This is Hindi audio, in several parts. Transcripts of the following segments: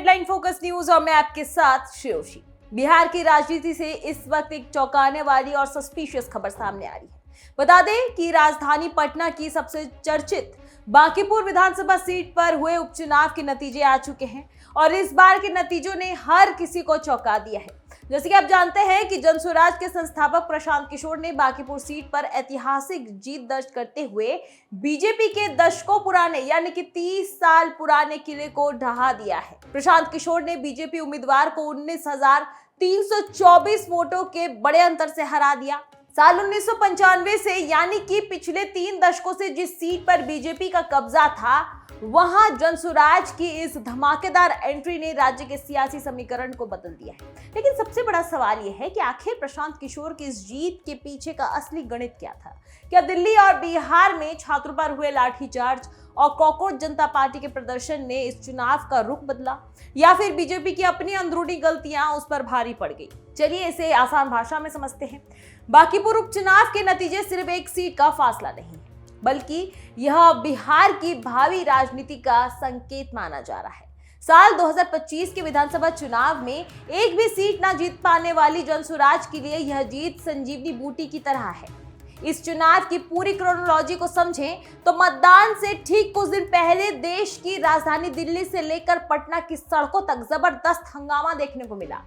हेडलाइन फोकस न्यूज और मैं आपके साथ श्रेयोशी। बिहार की राजनीति से इस वक्त एक चौंकाने वाली और सस्पिशियस खबर सामने आ रही है। बता दें कि राजधानी पटना की सबसे चर्चित बांकीपुर विधानसभा सीट पर हुए उपचुनाव के नतीजे आ चुके हैं और इस बार के नतीजों ने हर किसी को चौंका दिया है। जैसे कि आप जानते हैं कि जनसुराज के संस्थापक प्रशांत किशोर ने बांकीपुर सीट पर ऐतिहासिक जीत दर्ज करते हुए बीजेपी के दशकों पुराने यानी कि 30 साल पुराने किले को ढहा दिया है। प्रशांत किशोर ने बीजेपी उम्मीदवार को 19,324 वोटों के बड़े अंतर से हरा दिया। साल 1995 से यानी कि पिछले 3 दशकों से जिस सीट पर बीजेपी का कब्जा था, वहां जनसुराज की इस धमाकेदार एंट्री ने राज्य के सियासी समीकरण को बदल दिया है। लेकिन सबसे बड़ा सवाल यह है कि आखिर प्रशांत किशोर की इस जीत के पीछे का असली गणित क्या था? क्या दिल्ली और बिहार में छात्रों पर हुए लाठीचार्ज और कॉकरोच जनता पार्टी के प्रदर्शन ने इस चुनाव का रुख बदला, या फिर बीजेपी की अपनी अंदरूनी गलतियां उस पर भारी पड़ गई? चलिए इसे आसान भाषा में समझते हैं। बांकीपुर उपचुनाव के नतीजे सिर्फ एक सीट का फासला नहीं है, बल्कि यह बिहार की भावी राजनीति का संकेत माना जा रहा है। साल 2025 के विधानसभा चुनाव में एक भी सीट ना जीत पाने वाली जनसुराज के लिए यह जीत संजीवनी बूटी की तरह है। इस चुनाव की पूरी क्रोनोलॉजी को समझें तो मतदान से ठीक कुछ दिन पहले देश की राजधानी दिल्ली से लेकर पटना की सड़कों तक जबरदस्त हंगामा देखने को मिला।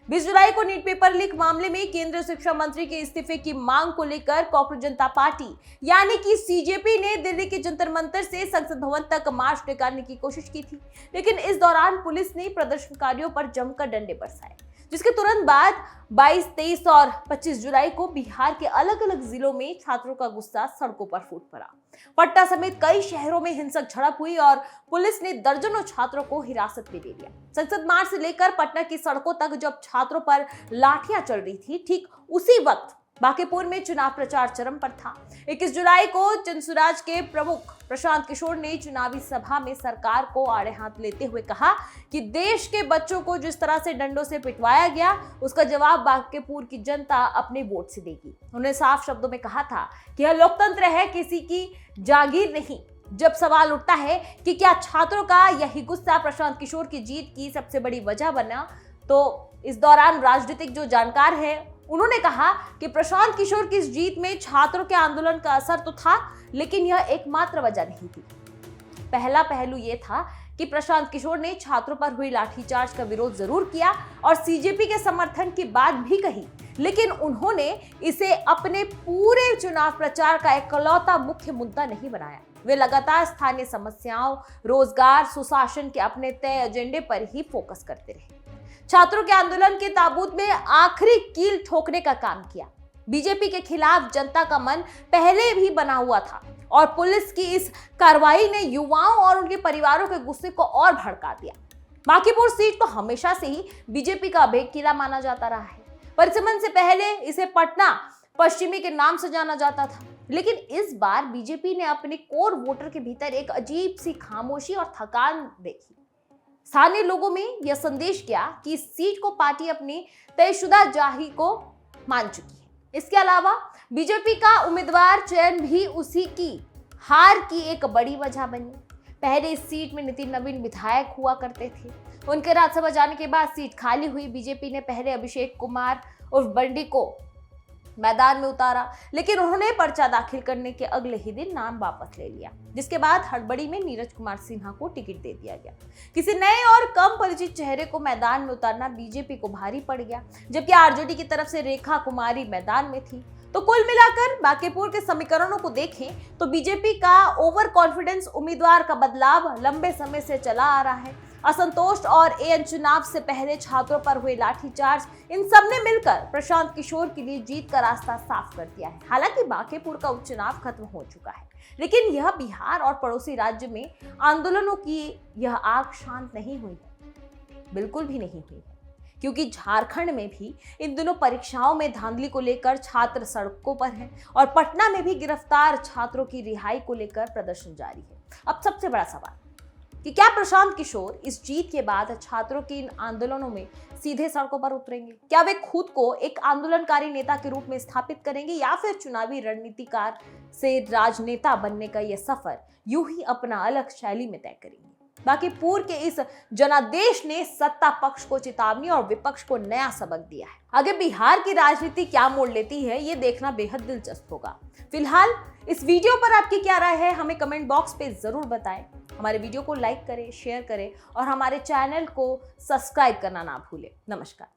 20 जुलाई को नीट पेपर लीक मामले में केंद्रीय शिक्षा मंत्री के इस्तीफे की मांग को लेकर कॉकरोच जनता पार्टी यानी कि सीजेपी ने दिल्ली के जंतर मंतर से संसद भवन तक मार्च निकालने की कोशिश की थी, लेकिन इस दौरान पुलिस ने प्रदर्शनकारियों पर जमकर डंडे बरसाए, जिसके तुरंत बाद 22, 23 और 25 जुलाई को बिहार के अलग अलग जिलों में छात्रों का गुस्सा सड़कों पर फूट पड़ा। पटना समेत कई शहरों में हिंसक झड़प हुई और पुलिस ने दर्जनों छात्रों को हिरासत में ले लिया। संसद मार्ग से लेकर पटना की सड़कों तक जब छात्रों पर लाठियां चल रही थी, ठीक उसी वक्त बांकीपुर में चुनाव प्रचार चरम पर था। 21 जुलाई को जनसुराज के प्रमुख प्रशांत किशोर ने चुनावी सभा में सरकार को आड़े हाथ लेते हुए कहा कि देश के बच्चों को जिस तरह से डंडों से पिटवाया गया, उसका जवाब बांकीपुर की जनता अपने वोट से देगी। उन्होंने साफ शब्दों में कहा था कि यह लोकतंत्र है, किसी की जागीर नहीं। जब सवाल उठता है कि क्या छात्रों का यही गुस्सा प्रशांत किशोर की जीत की सबसे बड़ी वजह बना, तो इस दौरान राजनीतिक जो जानकार है उन्होंने कहा कि प्रशांत किशोर की इस जीत में छात्रों के आंदोलन का असर तो था, लेकिन यह एकमात्र वजह नहीं थी। पहला पहलू यह था कि प्रशांत किशोर ने छात्रों पर हुई लाठीचार्ज का विरोध जरूर किया और सीजेपी के समर्थन की बात भी कही, लेकिन उन्होंने इसे अपने पूरे चुनाव प्रचार का इकलौता मुख्य मुद्दा नहीं बनाया। वे लगातार स्थानीय समस्याओं, रोजगार, सुशासन के अपने तय एजेंडे पर ही फोकस करते रहे। छात्रों के आंदोलन के ताबूत में आखिरी कील ठोकने का काम किया। बीजेपी के खिलाफ जनता का मन पहले भी बना हुआ था और पुलिस की इस कार्रवाई ने युवाओं और उनके परिवारों के गुस्से को और भड़का दिया। बांकीपुर सीट तो हमेशा से ही बीजेपी का अभेद किला माना जाता रहा है। परिसमन से पहले इसे पटना पश्चिमी के नाम से जाना जाता था, लेकिन इस बार बीजेपी ने अपने कोर वोटर के भीतर एक अजीब सी खामोशी और थकान देखी। स्थानीय लोगों में यह संदेश गया कि इस सीट को पार्टी अपनी तयशुदा जाही को मान चुकी है। इसके अलावा बीजेपी का उम्मीदवार चयन भी उसी की हार की एक बड़ी वजह बनी। पहले इस सीट में नितिन नवीन विधायक हुआ करते थे। उनके राज्यसभा जाने के बाद सीट खाली हुई। बीजेपी ने पहले अभिषेक कुमार उर्फ बंडी को मैदान में उतारा, लेकिन उन्होंने पर्चा दाखिल करने के अगले ही दिन नाम वापस ले लिया, जिसके बाद हड़बड़ी में नीरज कुमार सिन्हा को टिकट दे दिया गया। किसी नए और कम परिचित चेहरे को मैदान में उतारना बीजेपी को भारी पड़ गया, जबकि आरजेडी की तरफ से रेखा कुमारी मैदान में थी। तो कुल मिलाकर बांकीपुर के समीकरणों को देखें तो बीजेपी का ओवर कॉन्फिडेंस उम्मीदवार का बदलाव लंबे समय से चला आ रहा है। असंतोष और एएन चुनाव से पहले छात्रों पर हुए लाठीचार्ज, इन सब ने मिलकर प्रशांत किशोर के लिए जीत का रास्ता साफ कर दिया है। हालांकि बांकीपुर का उपचुनाव खत्म हो चुका है, लेकिन यह बिहार और पड़ोसी राज्य में आंदोलनों की यह आग शांत नहीं हुई है, बिल्कुल भी नहीं हुई है, क्योंकि झारखंड में भी इन दिनों परीक्षाओं में धांधली को लेकर छात्र सड़कों पर हैं और पटना में भी गिरफ्तार छात्रों की रिहाई को लेकर प्रदर्शन जारी है। अब सबसे बड़ा सवाल कि क्या प्रशांत किशोर इस जीत के बाद छात्रों के इन आंदोलनों में सीधे सड़कों पर उतरेंगे? क्या वे खुद को एक आंदोलनकारी नेता के रूप में स्थापित करेंगे, या फिर चुनावी रणनीतिकार से राजनेता बनने का यह सफर यूं ही अपना अलग शैली में तय करेंगे? बाकी पूर्व के इस जनादेश ने सत्ता पक्ष को चेतावनी और विपक्ष को नया सबक दिया है। आगे बिहार की राजनीति क्या मोड़ लेती है, ये देखना बेहद दिलचस्प होगा। फिलहाल इस वीडियो पर आपकी क्या राय है, हमें कमेंट बॉक्स पे जरूर बताएं। हमारे वीडियो को लाइक करें, शेयर करें और हमारे चैनल को सब्सक्राइब करना ना भूलें। नमस्कार।